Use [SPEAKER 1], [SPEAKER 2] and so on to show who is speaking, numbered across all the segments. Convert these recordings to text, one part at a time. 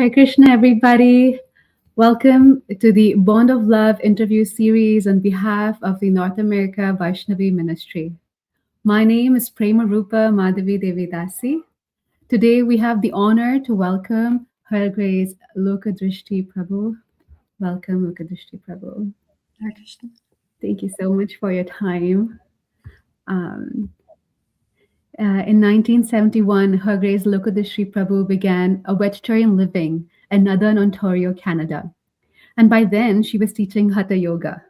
[SPEAKER 1] Hare Krishna, everybody. Welcome to the Bond of Love interview series on behalf of the North America Vaishnavi Ministry. My name is Prema Rupa Madhavi Devidasi. Today we have the honor to welcome Her Grace Lokadrsti Prabhu. Welcome, Lokadrsti Prabhu.
[SPEAKER 2] Hare Krishna.
[SPEAKER 1] Thank you so much for your time. In 1971, Her Grace Lokadrsti Prabhu began a vegetarian living in Northern Ontario, Canada. And by then, she was teaching Hatha Yoga.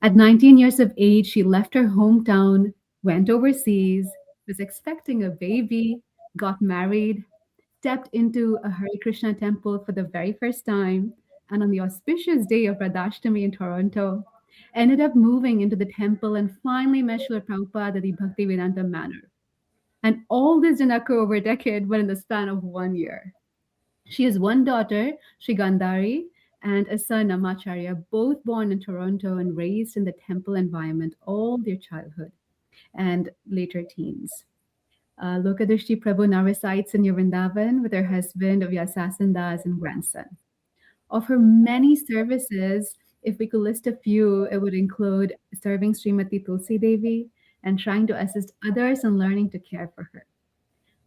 [SPEAKER 1] At 19 years of age, she left her hometown, went overseas, was expecting a baby, got married, stepped into a Hare Krishna temple for the very first time, and on the auspicious day of Radhastami in Toronto, ended up moving into the temple and finally met Srila Prabhupada at the Bhaktivedanta Manor. And all this didn't occur over a decade, but in the span of 1 year. She has one daughter, Sri Gandhari, and a son, Namacharya, both born in Toronto and raised in the temple environment all their childhood and later teens. Lokadrsti Prabhu now resides in Vrindaban with her husband, Vyasasan Das, and grandson. Of her many services, if we could list a few, it would include serving Srimate Tulasi Devi and trying to assist others in learning to care for her.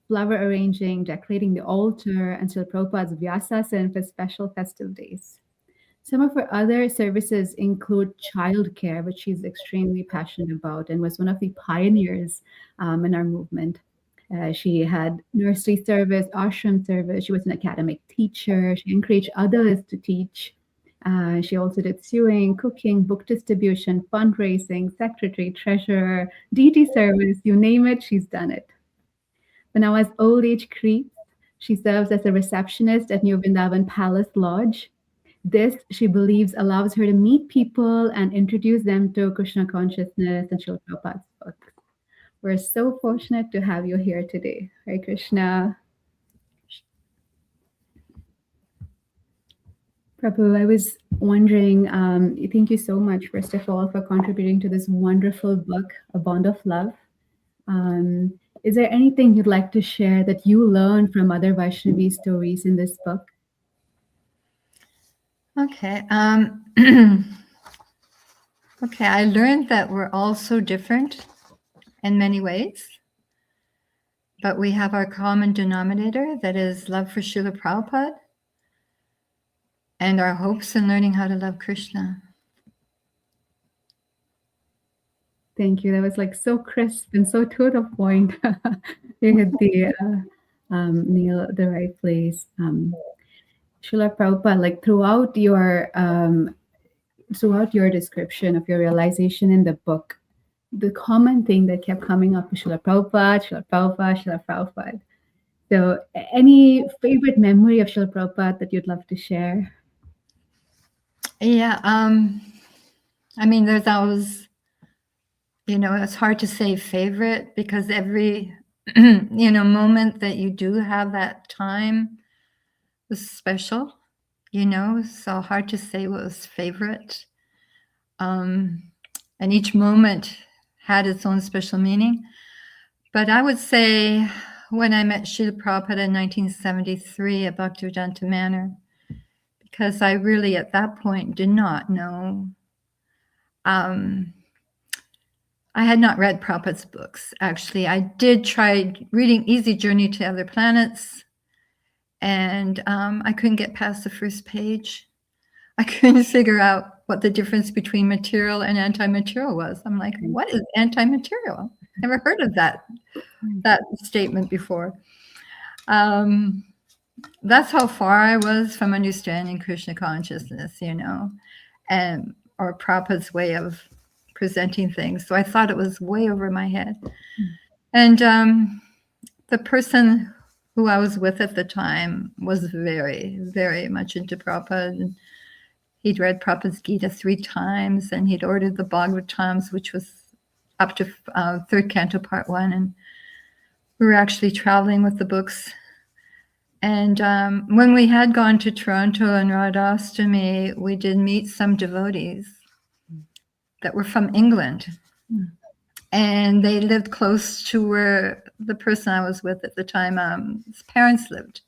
[SPEAKER 1] Flower arranging, decorating the altar, and Srila Prabhupada's Vyasasan for special festive days. Some of her other services include childcare, which she's extremely passionate about and was one of the pioneers in our movement. She had nursery service, ashram service. She was an academic teacher. She encouraged others to teach. She also did sewing, cooking, book distribution, fundraising, secretary, treasurer, deity service, you name it, she's done it. But now as old age creeps, she serves as a receptionist at New Vrindavan Palace Lodge. This, she believes, allows her to meet people and introduce them to Krishna consciousness and Srila Prabhupada's books. We're so fortunate to have you here today. Hare Krishna. Prabhu, I was wondering, thank you so much, first of all, for contributing to this wonderful book, A Bond of Love. Is there anything you'd like to share that you learned from other Vaishnavi stories in this book?
[SPEAKER 2] Okay. Okay, I learned that we're all so different in many ways, but we have our common denominator, that is love for Srila Prabhupada, and our hopes in learning how to love Krishna.
[SPEAKER 1] Thank you. That was like so crisp and so to the point. You hit the nail the right place. Srila Prabhupada, like throughout your description of your realization in the book, the common thing that kept coming up is Srila Prabhupada, Srila Prabhupada, Srila Prabhupada. So any favorite memory of Srila Prabhupada that you'd love to share?
[SPEAKER 2] Yeah, I mean, there's always, it's hard to say favorite because every, moment that you do have that time was special, so hard to say what was favorite. And each moment had its own special meaning. But I would say when I met Srila Prabhupada in 1973 at Bhaktivedanta Manor, because I really at that point did not know. I had not read Prabhupada's books, actually. I did try reading Easy Journey to Other Planets, and I couldn't get past the first page. I couldn't figure out what the difference between material and anti-material was. I'm like, what is anti-material? Never heard of that statement before. That's how far I was from understanding Krishna consciousness, and or Prabhupada's way of presenting things. So I thought it was way over my head. And the person who I was with at the time was very, very much into Prabhupada. And he'd read Prabhupada's Gita 3 times, and he'd ordered the Bhagavatams, which was up to 3rd Canto Part 1. And we were actually traveling with the books. And when we had gone to Toronto and Radhastami, we did meet some devotees that were from England. And they lived close to where the person I was with at the time, his parents lived.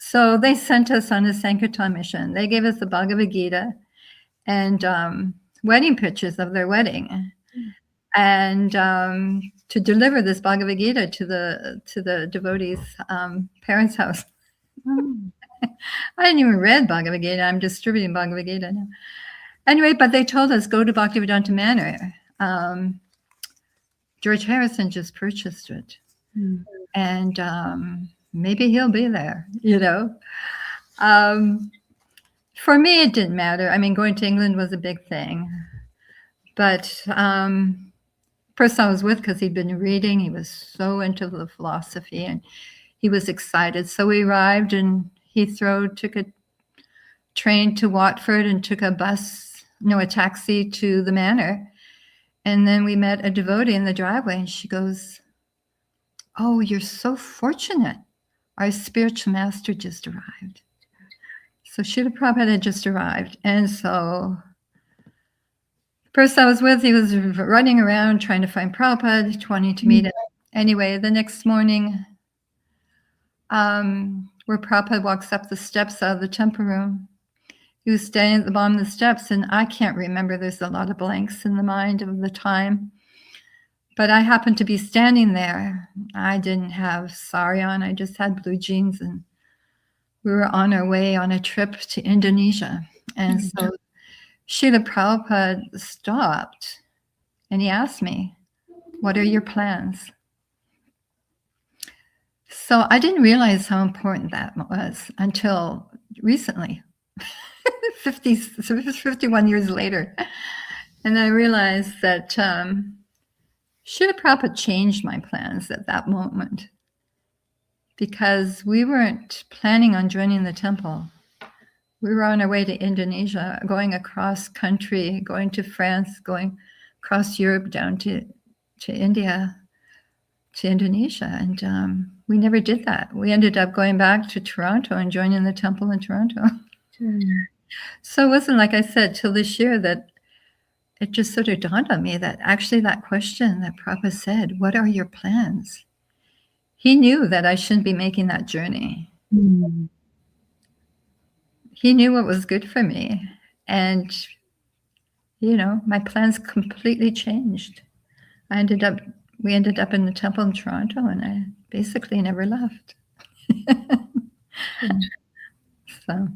[SPEAKER 2] So they sent us on a Sankirtan mission. They gave us the Bhagavad Gita and wedding pictures of their wedding, and to deliver this Bhagavad Gita to the devotees' parents' house. I didn't even read Bhagavad Gita. I'm distributing Bhagavad Gita now. Anyway, but they told us, go to Bhaktivedanta Manor. George Harrison just purchased it. And maybe he'll be there, you know. For me, it didn't matter. I mean, going to England was a big thing. But person I was with, because he'd been reading, he was so into the philosophy, and he was excited. So we arrived in Heathrow, took a train to Watford, and took a taxi to the manor. And then we met a devotee in the driveway, and she goes, "Oh, you're so fortunate. Our spiritual master just arrived." So Srila Prabhupada had just arrived. And so the person I was with, he was running around trying to find Prabhupada, wanting to meet him. Anyway, the next morning, where Prabhupada walks up the steps out of the temple room, he was standing at the bottom of the steps, and I can't remember. There's a lot of blanks in the mind of the time. But I happened to be standing there. I didn't have sari on. I just had blue jeans, and we were on our way on a trip to Indonesia. And so Srila Prabhupada stopped, and he asked me, "What are your plans?" So I didn't realize how important that was until recently, 51 years later. And I realized that Srila Prabhupada changed my plans at that moment, because we weren't planning on joining the temple. We were on our way to Indonesia, going across country, going to France, going across Europe down to India, to Indonesia. And we never did that. We ended up going back to Toronto and joining the temple in Toronto. So it wasn't, like I said, till this year that it just sort of dawned on me that actually that question that Prabhupada said, "What are your plans?" He knew that I shouldn't be making that journey. He knew what was good for me. And, you know, my plans completely changed. We ended up in the temple in Toronto, and I basically never left. So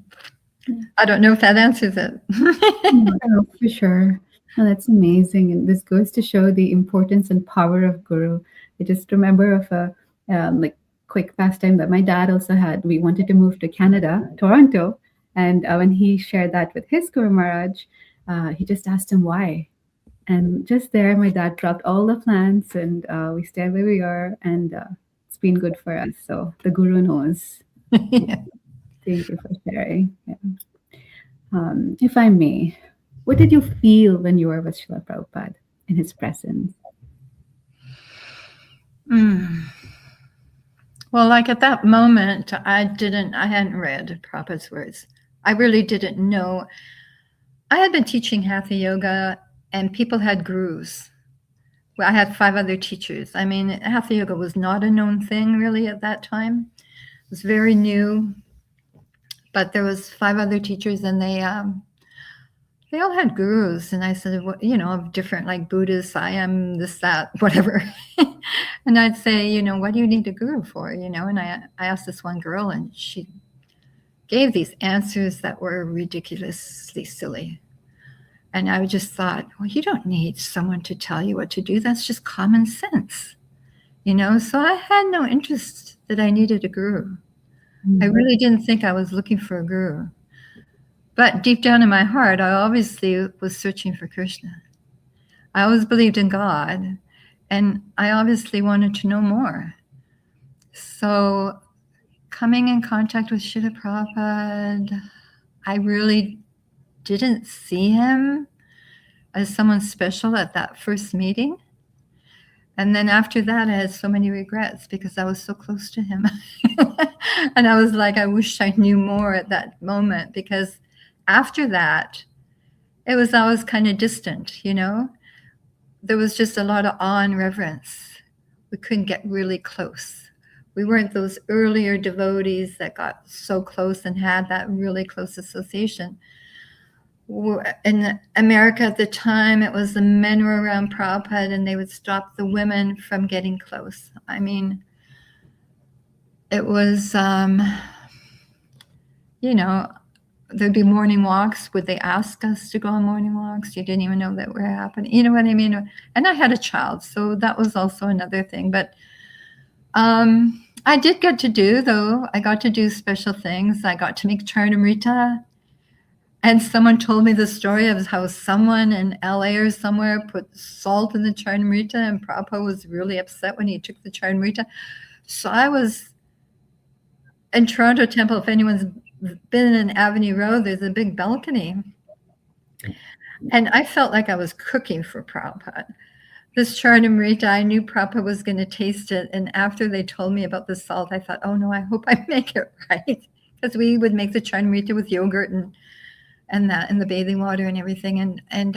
[SPEAKER 2] I don't know if that answers it.
[SPEAKER 1] No, for sure. No, that's amazing. And this goes to show the importance and power of Guru. I just remember of a quick pastime that my dad also had. We wanted to move to Canada, Toronto. And when he shared that with his Guru Maharaj, he just asked him why. And just there, my dad dropped all the plans, and we stayed where we are, and it's been good for us. So the Guru knows.
[SPEAKER 2] Yeah.
[SPEAKER 1] Thank you for sharing. Yeah. If I may, what did you feel when you were with Srila Prabhupada in his presence?
[SPEAKER 2] Well, like at that moment, I hadn't read Prabhupada's words. I really didn't know. I had been teaching Hatha Yoga, and people had gurus. Well, I had 5 other teachers. I mean, Hatha Yoga was not a known thing really at that time. It was very new. But there was 5 other teachers, and they all had gurus. And I said, well, you know, of different, like Buddhists, I am this, that, whatever. And I'd say, you know, what do you need a guru for? You know, and I asked this one girl, and she gave these answers that were ridiculously silly. And I just thought, well, you don't need someone to tell you what to do. That's just common sense, you know? So I had no interest that I needed a guru. I really didn't think I was looking for a guru. But deep down in my heart, I obviously was searching for Krishna. I always believed in God, and I obviously wanted to know more. So coming in contact with Srila Prabhupada, I really didn't see him as someone special at that first meeting. And then after that, I had so many regrets because I was so close to him. And I was like, I wish I knew more at that moment, because after that, it was always kind of distant, you know? There was just a lot of awe and reverence. We couldn't get really close. We weren't those earlier devotees that got so close and had that really close association. In America at the time, it was the men were around Prabhupada and they would stop the women from getting close. I mean, it was, you know, there'd be morning walks. Would they ask us to go on morning walks? You didn't even know that were happening. You know what I mean? And I had a child, so that was also another thing. But I did get to do, though. I got to do special things. I got to make charnamrita. And someone told me the story of how someone in LA or somewhere put salt in the charnamrita, and Prabhupada was really upset when he took the charnamrita. So I was in Toronto Temple. If anyone's been in Avenue Road, there's a big balcony. And I felt like I was cooking for Prabhupada. This charnamrita, I knew Prabhupada was going to taste it. And after they told me about the salt, I thought, oh no, I hope I make it right. Because we would make the charnamrita with yogurt and that in the bathing water and everything. And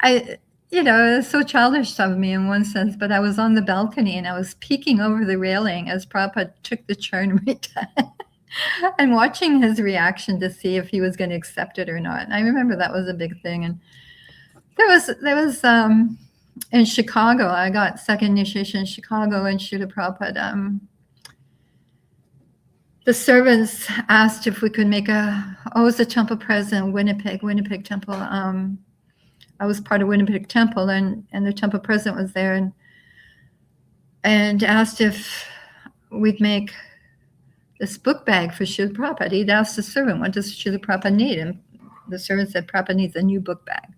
[SPEAKER 2] I, you know, it was so childish of me in one sense, but I was on the balcony and I was peeking over the railing as Prabhupada took the charnamrita and watching his reaction to see if he was going to accept it or not. And I remember that was a big thing. And there was in Chicago, I got second initiation in Chicago, and Srila Prabhupada, the servants asked if we could make it was a temple president, Winnipeg temple. I was part of Winnipeg temple, and the temple president was there and asked if we'd make this book bag for Srila Prabhupada. He'd asked the servant, what does Srila Prabhupada need? And the servant said, Prabhupada needs a new book bag.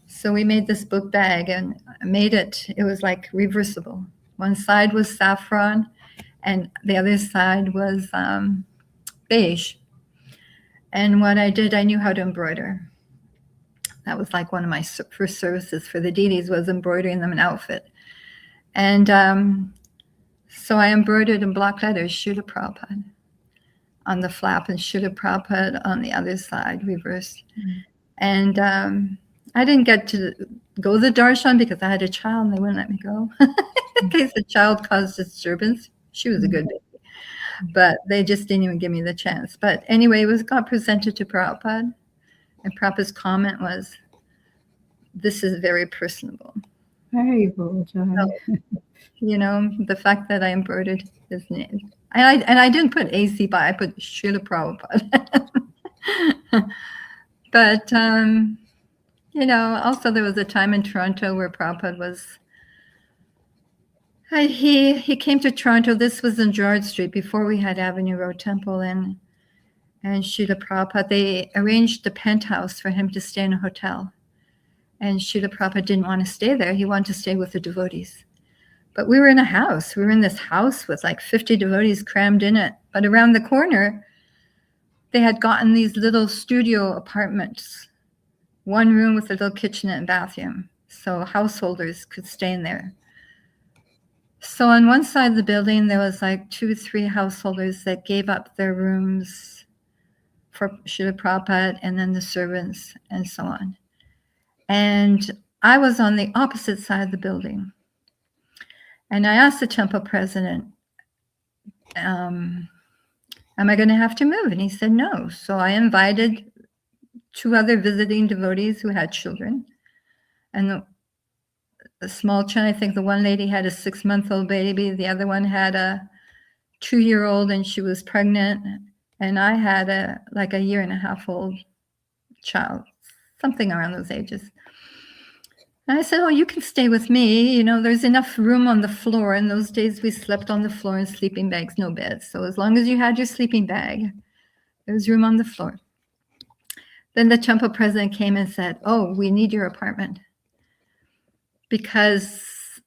[SPEAKER 2] So we made this book bag and made it. It was like reversible. One side was saffron, and the other side was beige. And what I did, I knew how to embroider. That was like one of my first services for the deities, was embroidering them an outfit. And so I embroidered in block letters, Srila Prabhupada on the flap and Srila Prabhupada on the other side, reversed. Mm-hmm. And I didn't get to go to the darshan because I had a child and they wouldn't let me go. In case the child caused disturbance. She was a good baby. But they just didn't even give me the chance. But anyway, it got presented to Prabhupada. And Prabhupada's comment was, this is very personable.
[SPEAKER 1] Very cool.
[SPEAKER 2] So, you know, the fact that I embroidered his name. And I didn't put AC by, I put Srila Prabhupada. But, you know, also there was a time in Toronto where Prabhupada was, he came to Toronto. This was in George Street before we had Avenue Road Temple. And Srila Prabhupada, they arranged the penthouse for him to stay in a hotel. And Srila Prabhupada didn't want to stay there. He wanted to stay with the devotees. But we were in a house. We were in this house with like 50 devotees crammed in it. But around the corner, they had gotten these little studio apartments, one room with a little kitchenette and bathroom. So householders could stay in there. So on one side of the building, there was like 2 or 3 householders that gave up their rooms for Srila Prabhupada and then the servants and so on. And I was on the opposite side of the building. And I asked the temple president, am I going to have to move? And he said no. So I invited 2 other visiting devotees who had children. And the small child, I think the one lady had a 6-month-old baby. The other one had a 2-year-old and she was pregnant. And I had a 1.5-year-old child, something around those ages. And I said, oh, you can stay with me. You know, there's enough room on the floor. In those days, we slept on the floor in sleeping bags, no beds. So as long as you had your sleeping bag, there was room on the floor. Then the temple president came and said, oh, we need your apartment. Because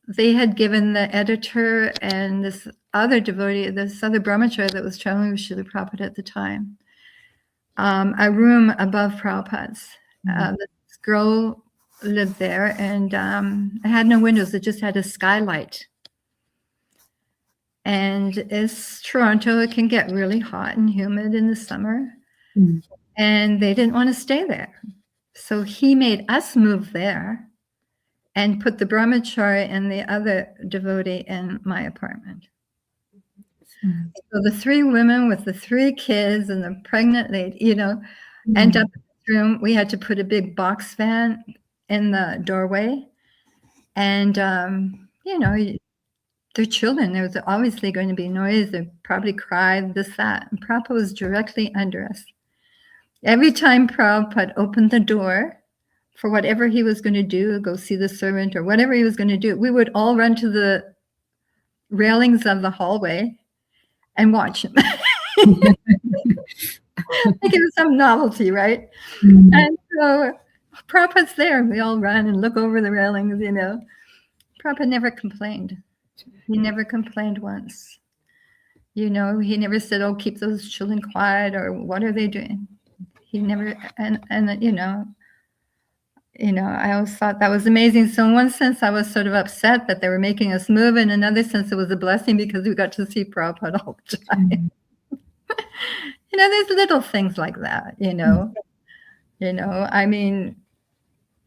[SPEAKER 2] they had given the editor and this other devotee, this other brahmachari that was traveling with Srila Prabhupada at the time, a room above Prabhupada's. This girl lived there, and it had no windows. It just had a skylight. And it's Toronto. It can get really hot and humid in the summer. Mm. And they didn't want to stay there. So he made us move there and put the brahmachari and the other devotee in my apartment. So the 3 women with the 3 kids and the pregnant lady, end up in the room. We had to put a big box fan in the doorway. And, they're children. There was obviously going to be noise. They probably cried, this, that. And Prabhupada was directly under us. Every time Prabhupada opened the door for whatever he was going to do, go see the servant or whatever he was going to do, we would all run to the railings of the hallway and watch him. Like it was some novelty, right? And so Prabhupada's there. We all run and look over the railings, Prabhupada never complained. He never complained once. He never said, oh, keep those children quiet, or what are they doing? He never, and I always thought that was amazing. So in one sense, I was sort of upset that they were making us move. In another sense, it was a blessing because we got to see Prabhupada all the time. There's little things like that, I mean,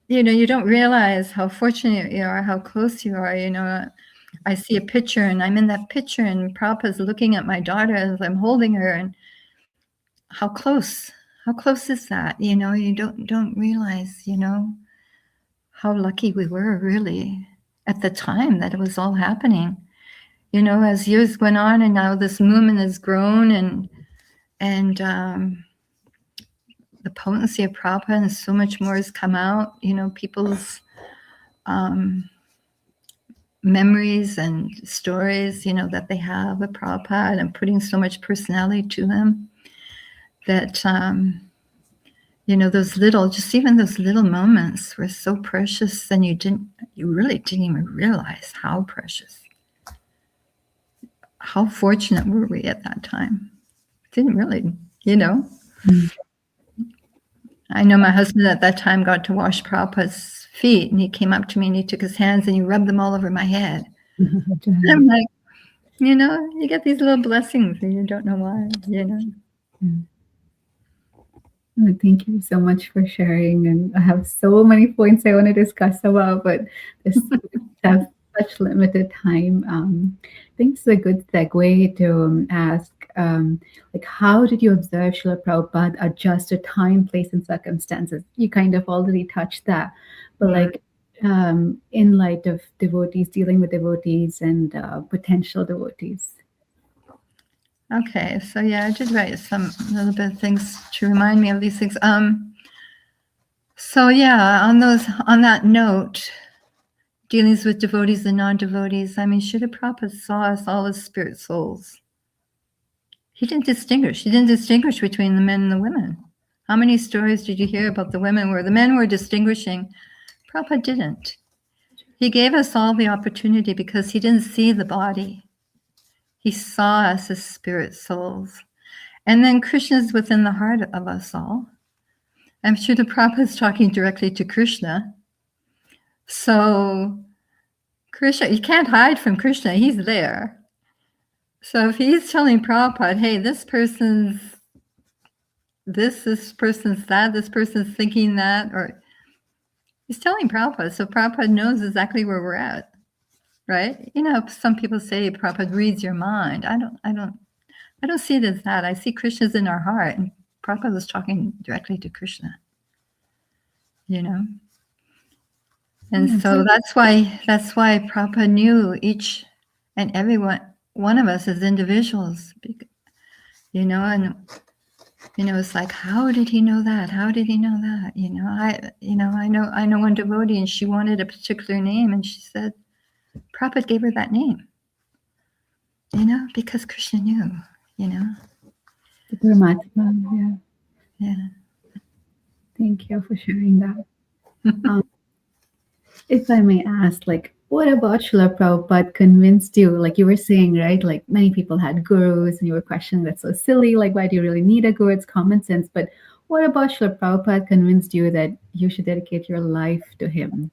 [SPEAKER 2] you don't realize how fortunate you are, how close you are, I see a picture and I'm in that picture and Prabhupada's looking at my daughter as I'm holding her, and how close is that? You don't realize, how lucky we were really at the time that it was all happening. As years went on and now this movement has grown and the potency of Prabhupada and so much more has come out, people's memories and stories, that they have of Prabhupada and putting so much personality to him that, those little moments were so precious, and you really didn't even realize how precious. How fortunate were we at that time? Didn't really, I know my husband at that time got to wash Prabhupada's feet, and he came up to me and he took his hands and he rubbed them all over my head. I'm like, you get these little blessings and you don't know why,
[SPEAKER 1] Thank you so much for sharing. And I have so many points I want to discuss about, but this have such limited time. I think it's a good segue to ask, how did you observe Srila Prabhupada adjust to time, place, and circumstances? You kind of already touched that, but in light of devotees, dealing with devotees and potential devotees.
[SPEAKER 2] Okay, so I did write some little bit of things to remind me of these things. So on that note, dealings with devotees and non-devotees, Srila Prabhupada saw us all as spirit souls. He didn't distinguish. He didn't distinguish between the men and the women. How many stories did you hear about the women where the men were distinguishing? Prabhupada didn't. He gave us all the opportunity because he didn't see the body. He saw us as spirit souls. And then Krishna is within the heart of us all. I'm sure the Prabhupada is talking directly to Krishna. So Krishna, you can't hide from Krishna. He's there. So if he's telling Prabhupada, hey, this person's that, this person's thinking that, or he's telling Prabhupada. So Prabhupada knows exactly where we're at. Right? Some people say Prabhupada reads your mind. I don't see it as that. I see Krishna's in our heart, and Prabhupada was talking directly to Krishna. And so that's why Prabhupada knew each and every one of us as individuals. And it's like, how did he know that? How did he know that? I know one devotee, and she wanted a particular name, and she said, Prabhupada gave her that name, because Krishna knew,
[SPEAKER 1] The Paramatma,
[SPEAKER 2] Yeah.
[SPEAKER 1] Thank you for sharing that. If I may ask, what about Srila Prabhupada convinced you? Like you were saying, right? Like many people had gurus, and you were questioning, that's so silly. Like, why do you really need a guru? It's common sense. But what about Srila Prabhupada convinced you that you should dedicate your life to him?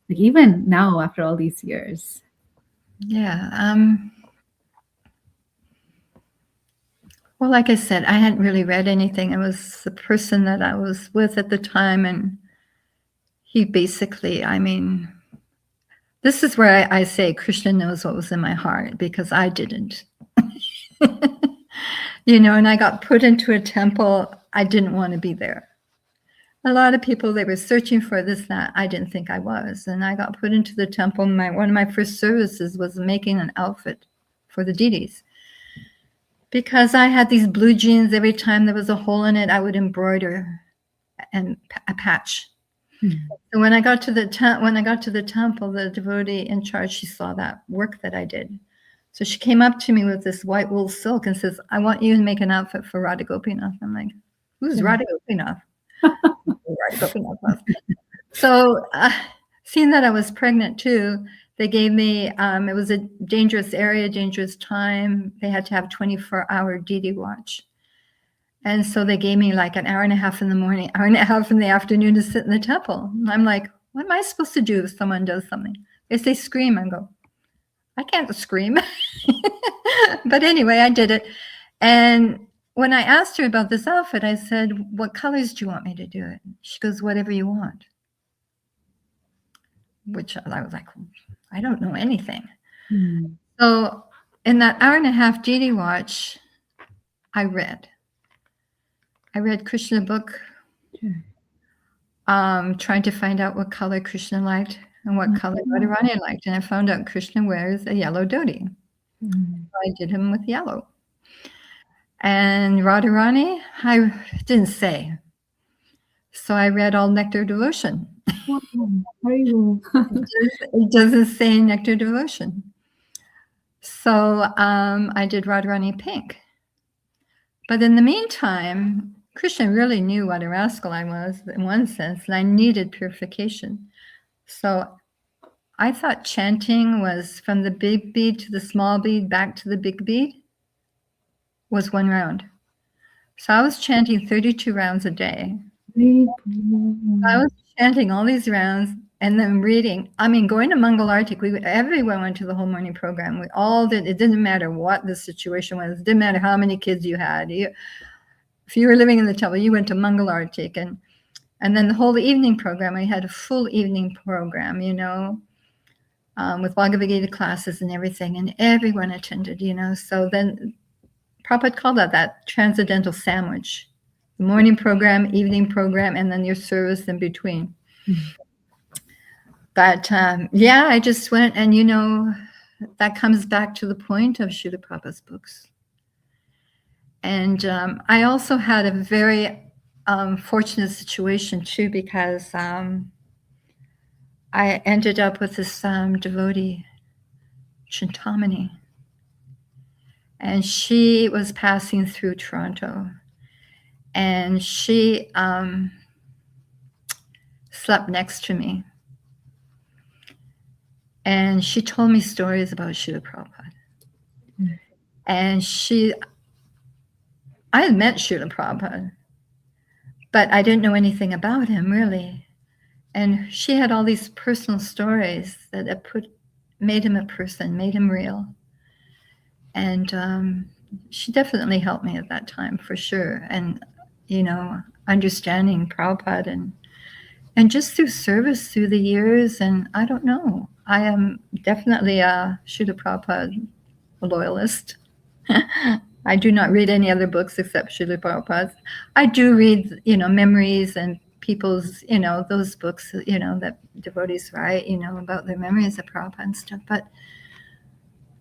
[SPEAKER 1] Like even now, after all these years.
[SPEAKER 2] Yeah. Well, like I said, I hadn't really read anything. It was the person that I was with at the time, and he basically, this is where I say Krishna knows what was in my heart, because I didn't. And I got put into a temple. I didn't want to be there. A lot of people, they were searching for this, that. I didn't think I was. And I got put into the temple. One of my first services was making an outfit for the deities. Because I had these blue jeans, every time there was a hole in it, I would embroider and a patch. So when I got to the temple, the devotee in charge, she saw that work that I did. So she came up to me with this white wool silk and says, "I want you to make an outfit for Radha Gopinath." I'm like, "Who's Radha Gopinath?" Radha Gopinath. So seeing that I was pregnant too, they gave me, it was a dangerous area, dangerous time. They had to have 24-hour deity watch. And so they gave me like an hour and a half in the morning, hour and a half in the afternoon to sit in the temple. And I'm like, what am I supposed to do if someone does something? They say scream. I go, I can't scream. But anyway, I did it. And when I asked her about this outfit, I said, what colors do you want me to do it? She goes, whatever you want. Which I was like, I don't know anything. So in that hour and a half deity watch, I read Krishna book, trying to find out what color Krishna liked and what color Radharani liked. And I found out Krishna wears a yellow dhoti. So I did him with yellow. And Radharani, I didn't say. So I read all Nectar Devotion. It doesn't say Nectar Devotion. So I did Radharani pink. But in the meantime, Krishna really knew what a rascal I was in one sense, and I needed purification. So I thought chanting was from the big bead to the small bead back to the big bead was one round. So I was chanting 32 rounds a day. I was chanting all these rounds and then reading. I mean, going to Mangal Artik, everyone went to the whole morning program. We all did. It didn't matter what the situation was. It didn't matter how many kids you had. If you were living in the temple, you went to Mangal Artik. And then the whole evening program, I had a full evening program, with Bhagavad Gita classes and everything. And everyone attended, So then Prabhupada called that transcendental sandwich. The morning program, evening program, and then your service in between. But I just went, and that comes back to the point of Srila Prabhupada's books. And I also had a very fortunate situation too, because I ended up with this devotee, Chintamani, and she was passing through Toronto. And she slept next to me. And she told me stories about Srila Prabhupada. And I had met Srila Prabhupada, but I didn't know anything about him, really. And she had all these personal stories that made him a person, made him real. And she definitely helped me at that time, for sure. And understanding Prabhupada and just through service through the years. And I don't know, I am definitely a Srila Prabhupada loyalist. I do not read any other books except Srila Prabhupada's. I do read, memories and people's, those books, that devotees write, about their memories of Prabhupada and stuff. But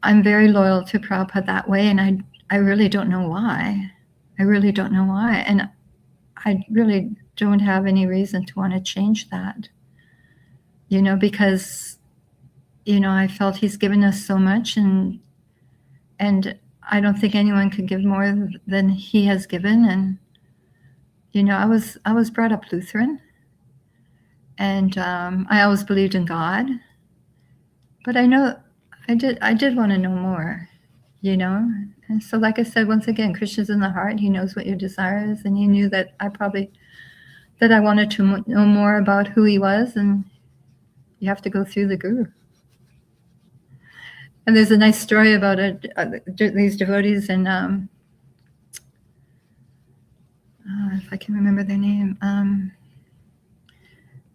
[SPEAKER 2] I'm very loyal to Prabhupada that way. And I really don't know why. And I really don't have any reason to want to change that, because, I felt he's given us so much, and I don't think anyone could give more than he has given. And, I was brought up Lutheran, and I always believed in God, but I know I did want to know more, And so, like I said, once again, Krishna's in the heart. He knows what your desire is, and he knew that I wanted to know more about who he was, and you have to go through the guru. And there's a nice story about these devotees, and if I can remember their name,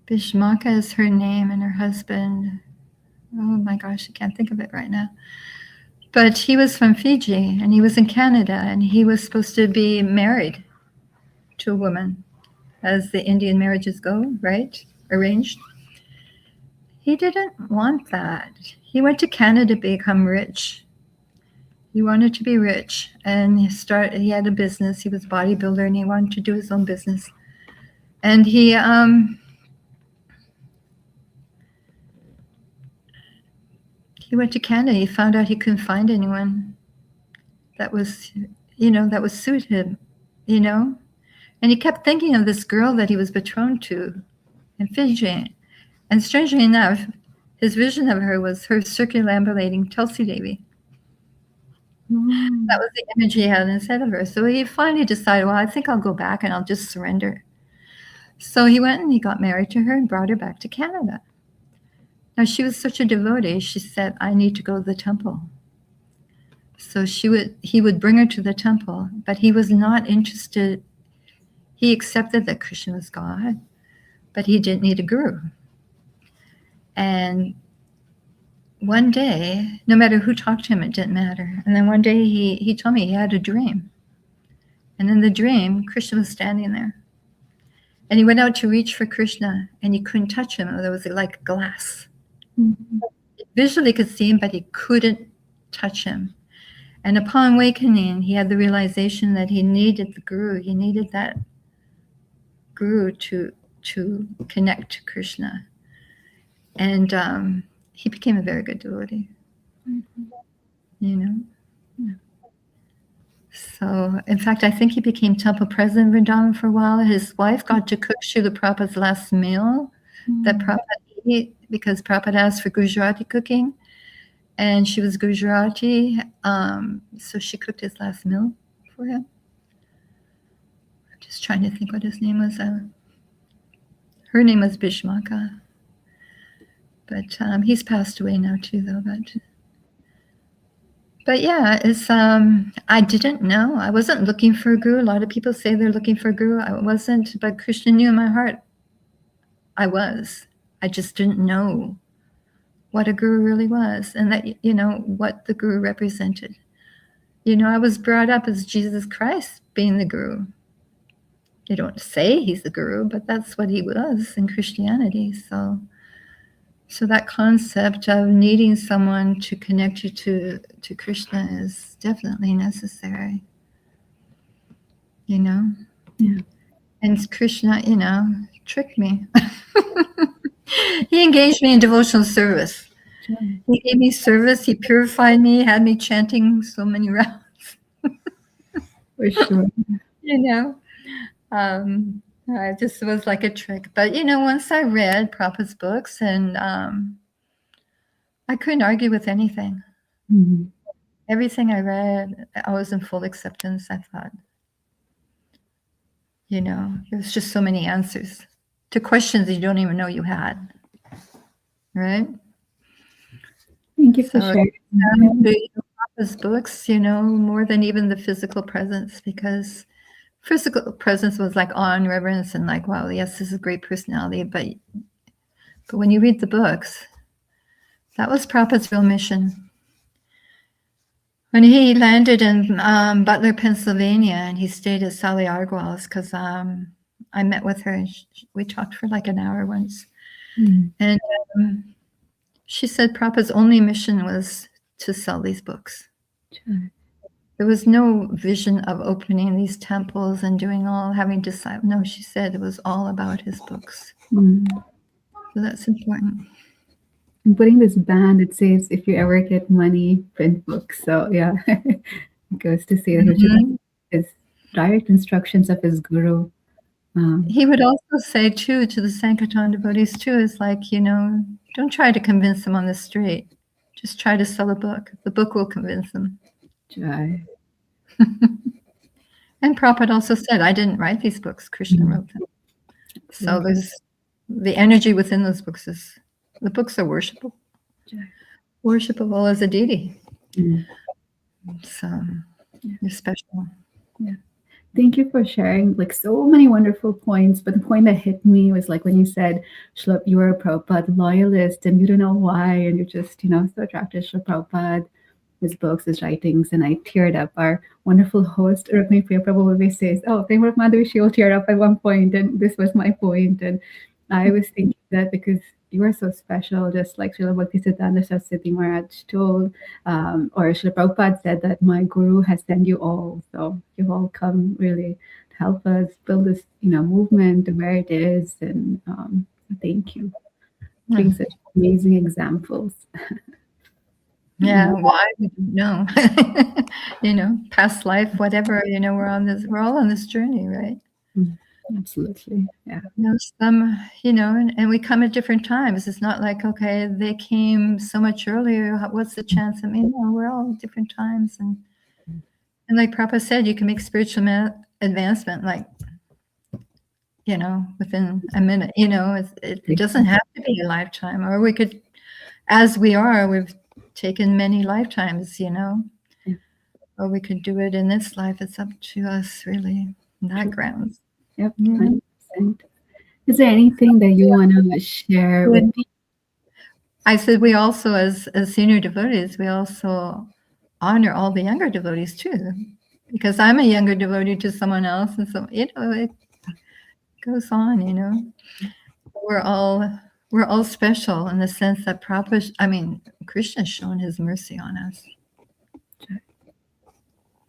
[SPEAKER 2] Bhishmaka is her name, and her husband, oh my gosh, I can't think of it right now. But he was from Fiji, and he was in Canada, and he was supposed to be married to a woman, as the Indian marriages go, right? Arranged. He didn't want that. He went to Canada to become rich. He wanted to be rich, and he had a business. He was a bodybuilder, and he wanted to do his own business. And he went to Canada. He found out he couldn't find anyone that was, that would suit him, And he kept thinking of this girl that he was betrothed to in Fiji. And strangely enough, his vision of her was her circumambulating Tulsi Devi. That was the image he had in his head of her. So he finally decided, well, I think I'll go back and I'll just surrender. So he went and he got married to her and brought her back to Canada. Now, she was such a devotee, she said, I need to go to the temple. So he would bring her to the temple, but he was not interested. He accepted that Krishna was God, but he didn't need a guru. And one day, no matter who talked to him, it didn't matter. And then one day he told me he had a dream. And in the dream, Krishna was standing there. And he went out to reach for Krishna, and he couldn't touch him. There was like glass. Mm-hmm. Visually could see him, but he couldn't touch him. And upon awakening, he had the realization that he needed the guru. He needed that guru to connect to Krishna. And he became a very good devotee. Mm-hmm. Yeah. So, in fact, I think he became temple president in Vrindaban for a while. His wife got to cook Srila Prabhupada's last meal that Prabhupada ate, because Prabhupada asked for Gujarati cooking. And she was Gujarati, so she cooked his last meal for him. I'm just trying to think what his name was. Her name was Bhishmaka. But he's passed away now too, though. But yeah, it's I didn't know. I wasn't looking for a guru. A lot of people say they're looking for a guru. I wasn't, but Krishna knew in my heart I was. I just didn't know what a guru really was, and that, what the guru represented. I was brought up as Jesus Christ being the guru. They don't say he's the guru, but that's what he was in Christianity. So that concept of needing someone to connect you to Krishna is definitely necessary. Yeah. And Krishna, tricked me. He engaged me in devotional service. He gave me service. He purified me, had me chanting so many rounds.
[SPEAKER 1] For sure.
[SPEAKER 2] It just was like a trick. But, once I read Prabhupada's books, and I couldn't argue with anything. Mm-hmm. Everything I read, I was in full acceptance, I thought. There's just so many answers to questions you don't even know you had. Right?
[SPEAKER 1] Thank you for sharing.
[SPEAKER 2] Prabhupada's books, more than even the physical presence, because physical presence was like awe and reverence and like, wow, yes, this is a great personality. But when you read the books, that was Prabhupada's real mission. When he landed in Butler, Pennsylvania, and he stayed at Sally Argwal's, because I met with her, and we talked for like an hour once. Mm-hmm. And she said Prabhupada's only mission was to sell these books. Sure. There was no vision of opening these temples and having disciples. No, she said it was all about his books. Mm. So that's important.
[SPEAKER 1] I'm putting this band, it says, if you ever get money, print books. So yeah, it goes to say that his direct instructions of his guru.
[SPEAKER 2] He would also say too, to the Sankirtan devotees too, is like, don't try to convince them on the street. Just try to sell a book. The book will convince them.
[SPEAKER 1] Try.
[SPEAKER 2] And Prabhupada also said, I didn't write these books, Krishna wrote them. So there's the energy within those books the books are worshipable. Worshipable as a deity. So you're special.
[SPEAKER 1] Yeah. Thank you for sharing like so many wonderful points. But the point that hit me was like when you said, Shlop, you are a Prabhupada loyalist and you don't know why, and you're just, so attracted to Srila Prabhupada. his books, his writings, and I teared up. Our wonderful host, Rukmini Priya Prabhu, always says, "Oh, Prema Madhavi, she'll tear up at one point," and this was my point. And I was thinking that because you are so special, just like Srila Bhaktisiddhanta Saraswati Maharaj told, or Srila Prabhupada said that my guru has sent you all. So you've all come really to help us build this, movement to where it is. And thank you. Being such amazing examples.
[SPEAKER 2] Yeah, why we don't know. Past life, whatever, we're all on this journey, right?
[SPEAKER 1] Absolutely. Yeah.
[SPEAKER 2] Some, and we come at different times. It's not like, okay, they came so much earlier. What's the chance? I mean, no, we're all at different times. And like Prabhupada said, you can make spiritual advancement, like, within a minute, it doesn't have to be a lifetime, or we could, as we are, we've taken many lifetimes, or we could do it in this life. It's up to us, really, on that grounds.
[SPEAKER 1] Yep. 100%. Is there anything that you want to share with me?
[SPEAKER 2] I said we also, as senior devotees, we also honor all the younger devotees too, because I'm a younger devotee to someone else, and so it goes on. We're all special in the sense that Krishna has shown his mercy on us.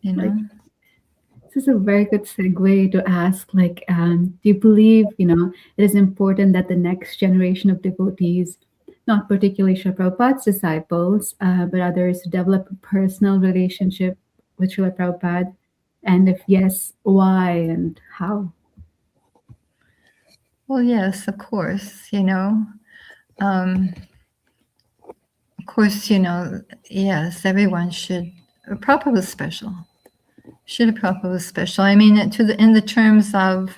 [SPEAKER 1] This is a very good segue to ask, do you believe, it is important that the next generation of devotees, not particularly Srila Prabhupada's disciples, but others, develop a personal relationship with Srila Prabhupada? And if yes, why and how?
[SPEAKER 2] Well, yes, of course, of course, yes, everyone should. Prabhupada was special. Srila Prabhupada was special. I mean, in the terms of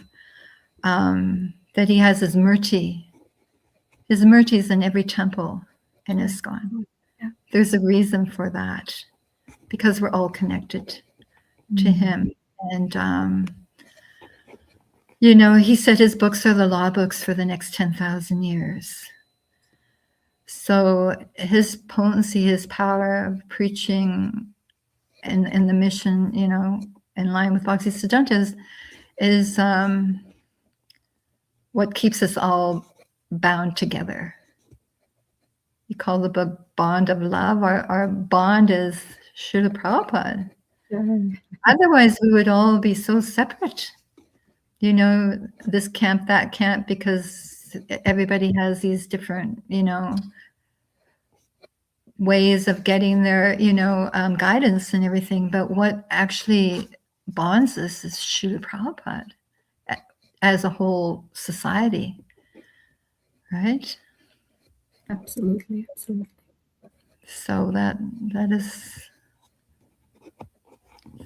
[SPEAKER 2] that he has his murti. His murti is in every temple in ISKCON. Yeah. There's a reason for that, because we're all connected to him. And, he said his books are the law books for the next 10,000 years. So his potency, his power of preaching and the mission, in line with Bhaktisiddhanta is what keeps us all bound together. You call the book Bond of Love. Our bond is Srila Prabhupada. Otherwise, we would all be so separate. This camp, that camp, because everybody has these different, ways of getting their, guidance and everything. But what actually bonds us is Srila Prabhupada as a whole society, right?
[SPEAKER 1] Absolutely.
[SPEAKER 2] So that is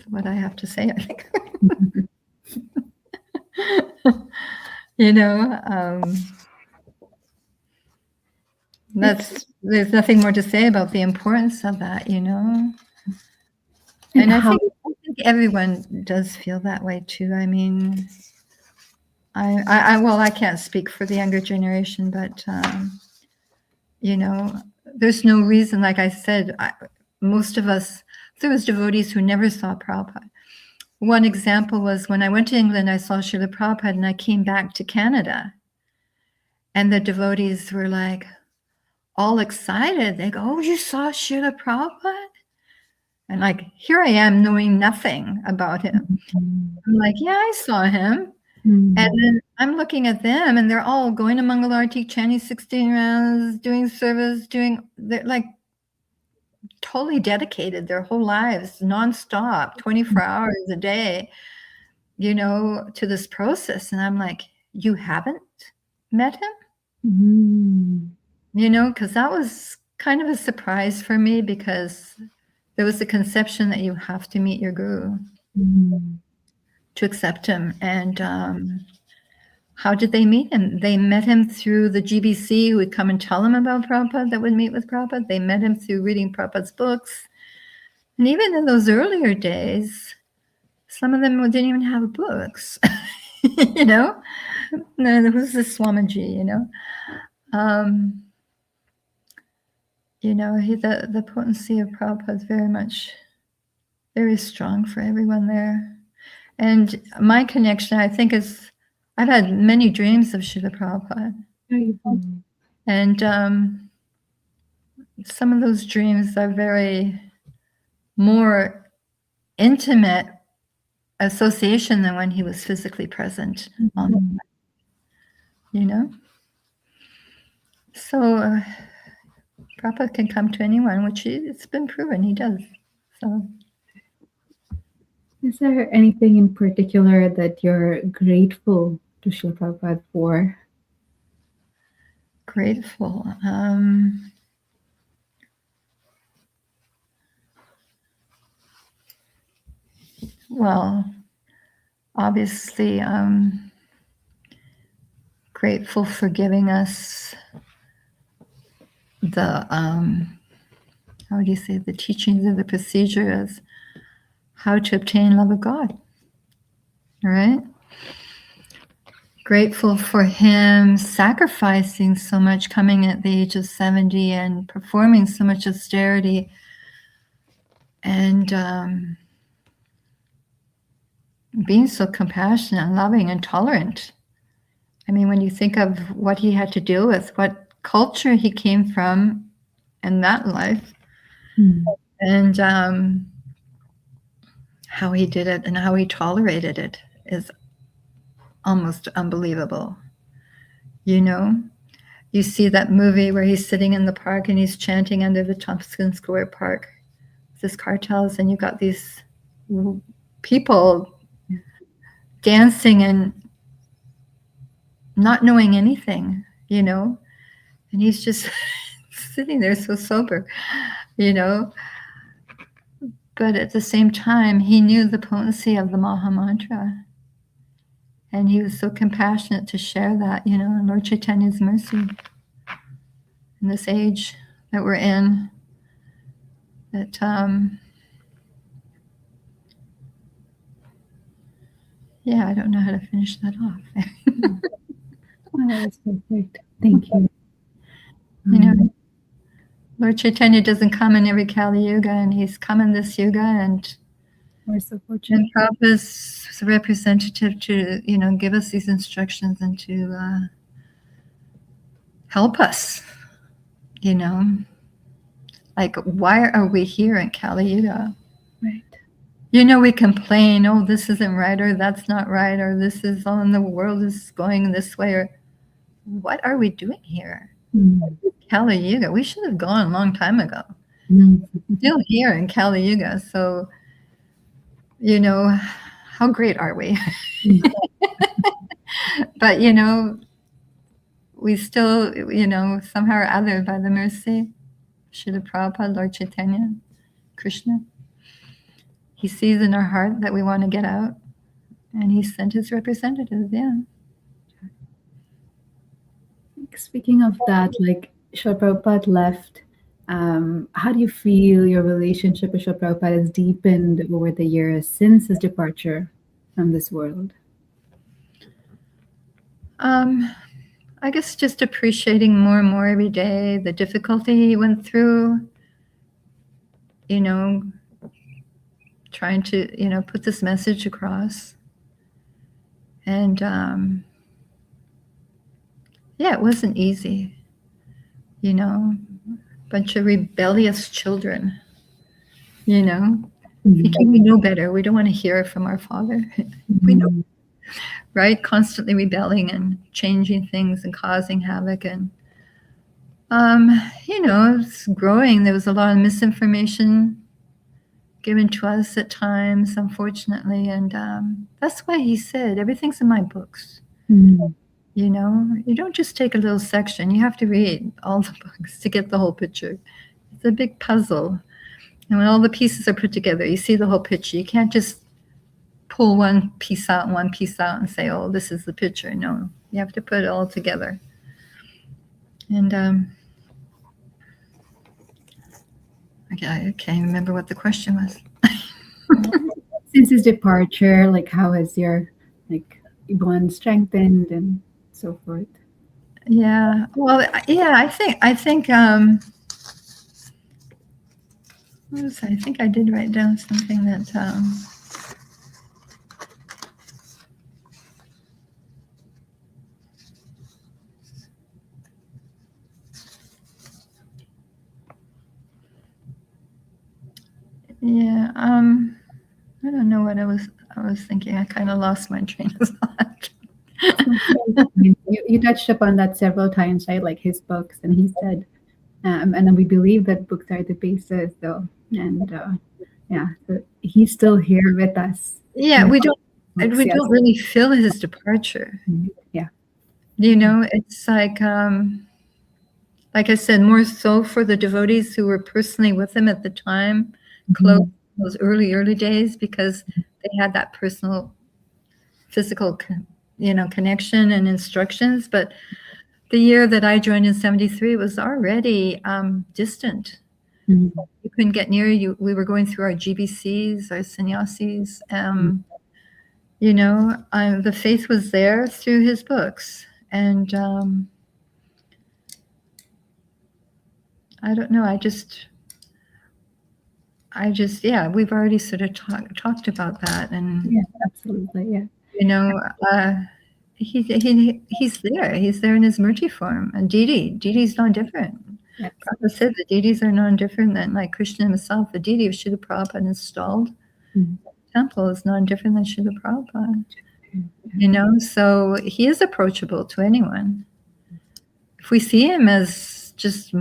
[SPEAKER 2] what I have to say, I think. There's nothing more to say about the importance of that, And I think everyone does feel that way too. I mean, I can't speak for the younger generation, but there's no reason. Like I said, most of us, there was devotees who never saw Prabhupada. One example was when I went to England, I saw Srila Prabhupada, and I came back to Canada, and the devotees were like all excited. They go, "Oh, you saw Srila Prabhupada?" And like, here I am knowing nothing about him. I'm like, yeah, I saw him. And then I'm looking at them, and they're all going to Mangalarti, chanting 16 rounds, doing service, they're like totally dedicated their whole lives, nonstop, 24 hours a day, to this process. And I'm like, you haven't met him? Because that was kind of a surprise for me, because there was the conception that you have to meet your guru to accept him. And how did they meet him? They met him through the GBC, who would come and tell them about Prabhupada, that would meet with Prabhupada. They met him through reading Prabhupada's books. And even in those earlier days, some of them didn't even have books, No, who's this Swamiji, the potency of Prabhupada is very strong for everyone there. And my connection, I think, is I've had many dreams of Srila Prabhupada. And some of those dreams are very more intimate association than when he was physically present. So Prabhupada can come to anyone, which it's been proven he does. So,
[SPEAKER 1] is there anything in particular that you're grateful to Srila Prabhupada for?
[SPEAKER 2] Grateful. Well, obviously, grateful for giving us the, how would you say, the teachings of the procedure as how to obtain love of God, right? Grateful for him sacrificing so much, coming at the age of 70 and performing so much austerity and being so compassionate and loving and tolerant. I mean, when you think of what he had to deal with, what culture he came from in that life, and how he did it and how he tolerated it is almost unbelievable. You see that movie where he's sitting in the park and he's chanting under the Tompkins Square Park, this cartels, and you've got these people dancing and not knowing anything, and he's just sitting there so sober, But at the same time, he knew the potency of the Maha Mantra. And he was so compassionate to share that, in Lord Chaitanya's mercy in this age that we're in. That, I don't know how to finish that off.
[SPEAKER 1] Oh, that's perfect. Thank you.
[SPEAKER 2] Lord Chaitanya doesn't come in every Kali Yuga, and he's come in this Yuga, and
[SPEAKER 1] we're so fortunate.
[SPEAKER 2] And Prabhupada's representative to, give us these instructions and to help us, Like, why are we here in Kali Yuga?
[SPEAKER 1] Right.
[SPEAKER 2] We complain, oh, this isn't right, or that's not right, or this is on the world is going this way, or what are we doing here? Kali Yuga, we should have gone a long time ago. Still here in Kali Yuga, so how great are we? But we still, somehow or other, by the mercy, Srila Prabhupada, Lord Chaitanya, Krishna, he sees in our heart that we want to get out, and he sent his representative.
[SPEAKER 1] Speaking of that, like Srila Prabhupada left, how do you feel your relationship with Srila Prabhupada has deepened over the years since his departure from this world?
[SPEAKER 2] I guess just appreciating more and more every day the difficulty he went through, trying to, put this message across. And it wasn't easy, bunch of rebellious children, thinking we know better. We don't want to hear from our Father. We know, right? Constantly rebelling and changing things and causing havoc. And, it's growing. There was a lot of misinformation given to us at times, unfortunately. And that's why he said, everything's in my books. You don't just take a little section. You have to read all the books to get the whole picture. It's a big puzzle. And when all the pieces are put together, you see the whole picture. You can't just pull one piece out and say, oh, this is the picture. No, you have to put it all together. And I can't remember what the question was.
[SPEAKER 1] Since his departure, like, how has your bond strengthened and so forth?
[SPEAKER 2] Yeah. Well, I think I think I did write down something that. Yeah. I don't know what I was thinking. I kind of lost my train of thought.
[SPEAKER 1] You touched upon that several times, right? Like his books, and he said, and then we believe that books are the basis, though, and yeah, so he's still here with us.
[SPEAKER 2] Yeah, we don't
[SPEAKER 1] Books,
[SPEAKER 2] we
[SPEAKER 1] yes.
[SPEAKER 2] don't really feel his departure.
[SPEAKER 1] Yeah.
[SPEAKER 2] You know, it's like I said, more so for the devotees who were personally with him at the time, close those early days, because they had that personal, physical, connection and instructions. But the year that I joined in '73 was already distant. You couldn't get near you. We were going through our GBCs, our sannyasis. The faith was there through his books, and I don't know. I just, yeah. We've already sort of talked about that, and
[SPEAKER 1] yeah, absolutely, yeah.
[SPEAKER 2] He's there. He's there in his Murti form. And Deity's non different.
[SPEAKER 1] Yes.
[SPEAKER 2] Prabhupada said the deities are non different than like Krishna himself. The deity of Srila Prabhupada installed temple is non different than Srila Prabhupada. So he is approachable to anyone. If we see him as just,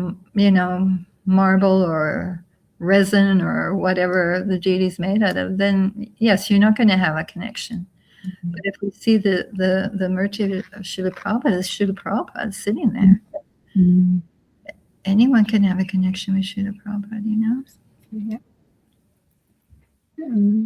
[SPEAKER 2] marble or resin or whatever the deity's made out of, then yes, you're not going to have a connection. But if we see the Murti of Srila Prabhupada as Srila Prabhupada sitting there, anyone can have a connection with Srila Prabhupada,
[SPEAKER 1] Yeah.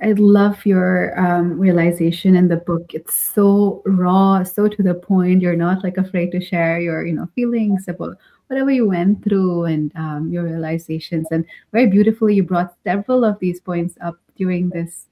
[SPEAKER 1] I love your realization in the book. It's so raw, so to the point. You're not like afraid to share your, feelings about whatever you went through and your realizations. And very beautifully, you brought several of these points up during this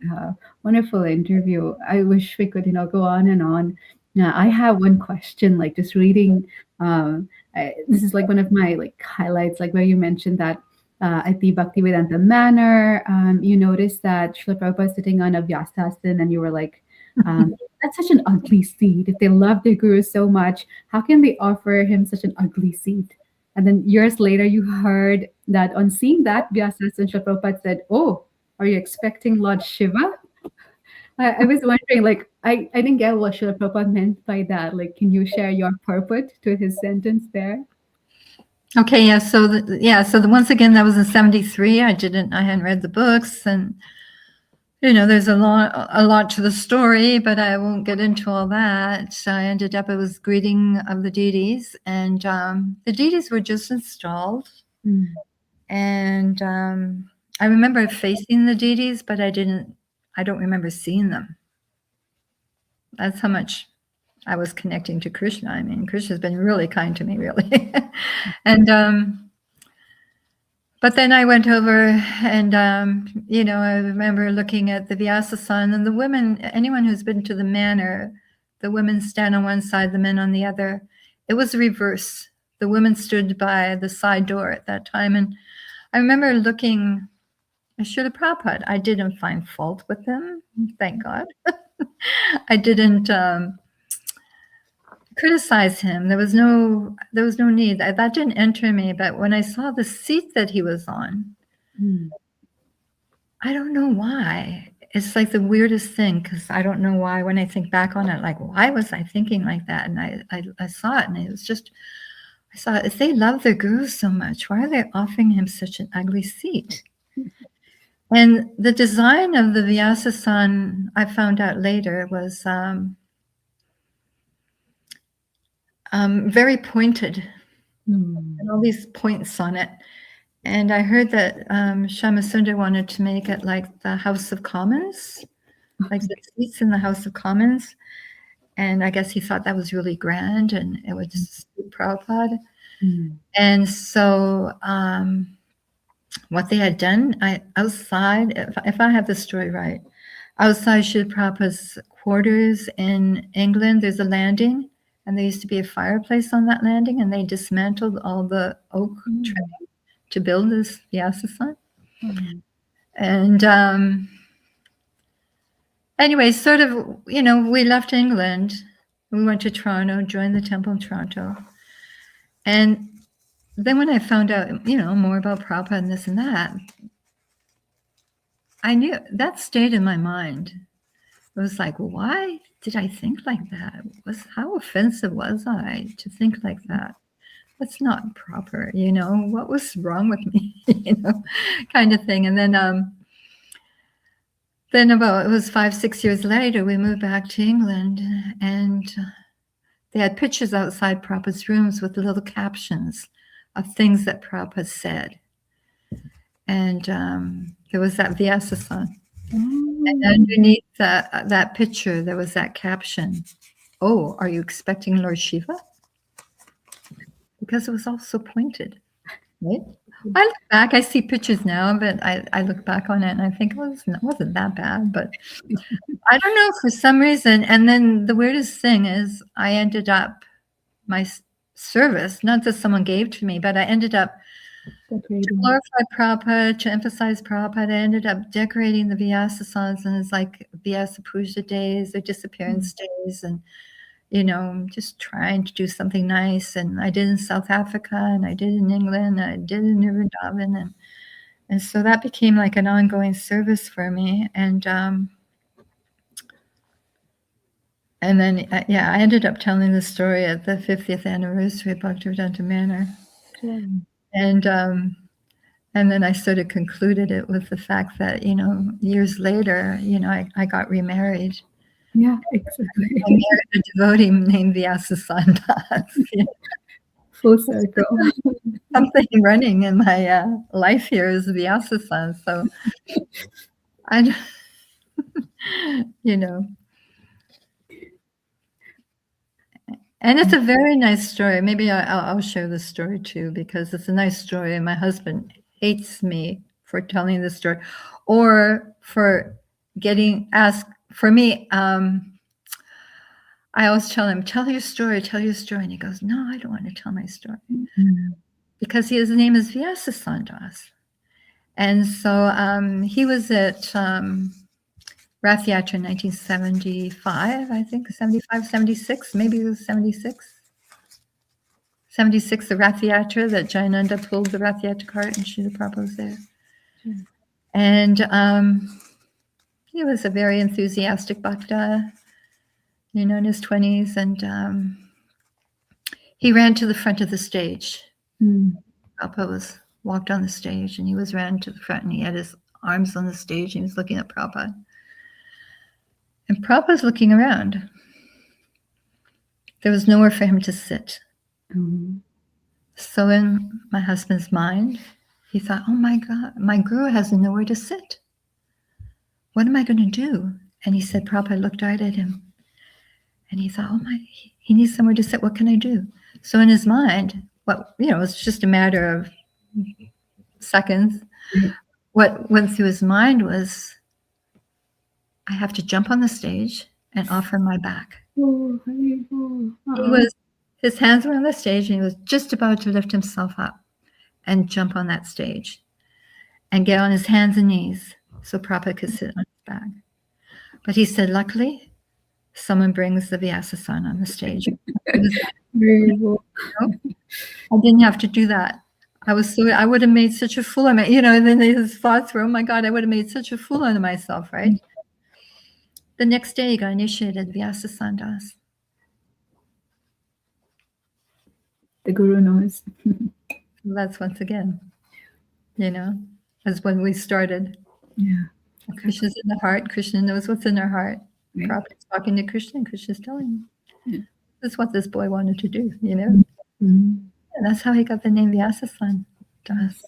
[SPEAKER 1] wonderful interview. I wish we could, go on and on. I have one question, like just reading. This is like one of my like highlights, like where you mentioned that at the Bhaktivedanta Manor, you noticed that Srila Prabhupada is sitting on a Vyasasan, and you were like, that's such an ugly seat. If they love their guru so much, how can they offer him such an ugly seat? And then years later, you heard that on seeing that Vyasasan, Srila Prabhupada said, oh, are you expecting Lord Shiva? I was wondering, like, I didn't get what Srila Prabhupada meant by that. Like, can you share your purport to his sentence there?
[SPEAKER 2] Okay, yeah. So once again, that was in '73. I hadn't read the books, and there's a lot to the story, but I won't get into all that. So I ended up, it was greeting of the deities, and the deities were just installed, and I remember facing the deities, but I don't remember seeing them. That's how much I was connecting to Krishna. I mean, Krishna's been really kind to me, really. And but then I went over and, I remember looking at the Vyasasan, and the women, anyone who's been to the manor, the women stand on one side, the men on the other. It was reverse. The women stood by the side door at that time. And I remember looking at Srila Prabhupada. I didn't find fault with him, thank God. I didn't criticize him. There was no need. That didn't enter me. But when I saw the seat that he was on, I don't know why. It's like the weirdest thing, because I don't know why. When I think back on it, like, why was I thinking like that? And I saw it, and it was just, I saw, if they love their guru so much, why are they offering him such an ugly seat? And the design of the Vyasasan, I found out later, was very pointed, and all these points on it. And I heard that Shamasundar wanted to make it like the House of Commons, like the seats in the House of Commons. And I guess he thought that was really grand, and it would suit Prabhupada. And so what they had done, outside, if I have the story right, outside Srila Prabhupada's quarters in England, there's a landing, and there used to be a fireplace on that landing, and they dismantled all the oak trimming to build this Vyasasan. And anyway, sort of, we left England. We went to Toronto, joined the temple in Toronto. And then when I found out, more about Prabhupada and this and that, I knew that stayed in my mind. It was like, why did I think like that? How offensive was I to think like that? That's not proper, what was wrong with me, kind of thing. And then about, it was 5-6 years later, we moved back to England, and they had pictures outside Prabhupada's rooms with little captions of things that Prabhupada said. And there was that Vyasasan. And underneath that picture, there was that caption, "Oh, are you expecting Lord Shiva?" Because it was all so pointed. Right? I look back, I see pictures now, but I look back on it and I think it wasn't that bad. But I don't know, for some reason. And then the weirdest thing is I ended up, my service, not that someone gave to me, but I ended up, to glorify Prabhupada, to emphasize Prabhupada, I ended up decorating the Vyasasans, and it's like Vyasa Puja days or disappearance days, and just trying to do something nice. And I did in South Africa, and I did in England, and I did in Vrindaban, and so that became like an ongoing service for me. And then I ended up telling the story at the 50th anniversary of Bhaktivedanta Manor. And then I sort of concluded it with the fact that, years later, I got remarried.
[SPEAKER 1] Yeah, exactly.
[SPEAKER 2] I married a devotee named Vyasasan.
[SPEAKER 1] Full circle.
[SPEAKER 2] Something running in my life here is Vyasasan. So I, And it's a very nice story. Maybe I'll share this story too, because it's a nice story. And my husband hates me for telling this story, or for getting asked. For me, I always tell him, tell your story. And he goes, no, I don't want to tell my story. Because his name is Vyasasan Das. And so he was at Rath Yatra in 1975, I think, 75, 76, maybe it was 76. 76, the Rath Yatra, that Jayananda pulled the Rath Yatra cart and Srila Prabhupada was there. And he was a very enthusiastic bhakta, in his 20s. And he ran to the front of the stage. Prabhupada walked on the stage, and he ran to the front, and he had his arms on the stage, and he was looking at Prabhupada. And Prabhupada's looking around. There was nowhere for him to sit. So in my husband's mind, he thought, oh my God, my guru has nowhere to sit. What am I going to do? And he said, Prabhupada looked right at him. And he thought, he needs somewhere to sit. What can I do? So in his mind, it's just a matter of seconds. What went through his mind was, I have to jump on the stage and offer my back. His hands were on the stage, and he was just about to lift himself up and jump on that stage and get on his hands and knees so Prabhupada could sit on his back. But he said, luckily, someone brings the Vyasasan on the stage. I didn't have to do that. I would have made such a fool of me, and then his thoughts were, oh my God, I would have made such a fool out of myself, right? The next day, he got initiated, Vyasasan Das.
[SPEAKER 1] The guru knows.
[SPEAKER 2] That's once again, as when we started.
[SPEAKER 1] Yeah.
[SPEAKER 2] Krishna's in the heart. Krishna knows what's in our heart. Right. Prabhupada's talking to Krishna, and Krishna's telling him. Yeah. That's what this boy wanted to do, And that's how he got the name Vyasasan Das.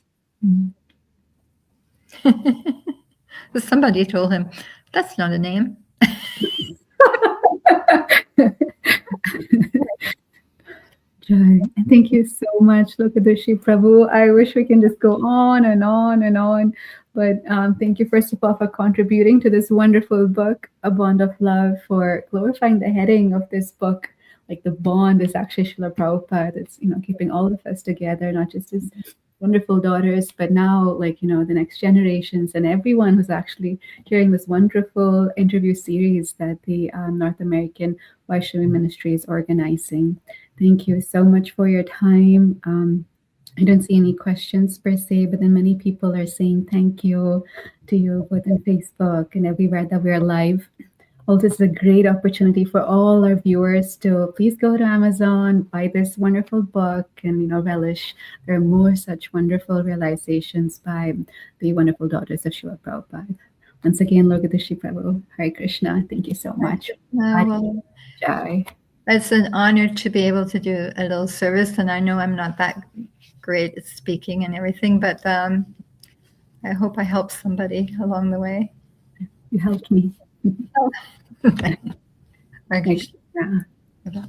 [SPEAKER 2] Somebody told him, that's not a name.
[SPEAKER 1] Joy. Thank you so much, Lokadrsti Prabhu. I wish we can just go on and on and on. But thank you, first of all, for contributing to this wonderful book, A Bond of Love, for glorifying the heading of this book. Like, the bond is actually Srila Prabhupada. It's, keeping all of us together, not just his wonderful daughters, but now, like, the next generations and everyone who's actually hearing this wonderful interview series that the North American Vaishnavi Ministry is organizing. Thank you so much for your time. I don't see any questions per se, but then many people are saying thank you to you both on Facebook and everywhere that we're live. Also, it's a great opportunity for all our viewers to please go to Amazon, buy this wonderful book, and relish. There are more such wonderful realizations by the wonderful daughters of Srila Prabhupada. Once again, Lokadrsti Prabhu, Hare Krishna. Thank you so much.
[SPEAKER 2] Well,
[SPEAKER 1] Jai.
[SPEAKER 2] it's an honor to be able to do a little service, and I know I'm not that great at speaking and everything, but I hope I help somebody along the way.
[SPEAKER 1] You helped me.
[SPEAKER 2] Hare Krishna.
[SPEAKER 1] Yeah.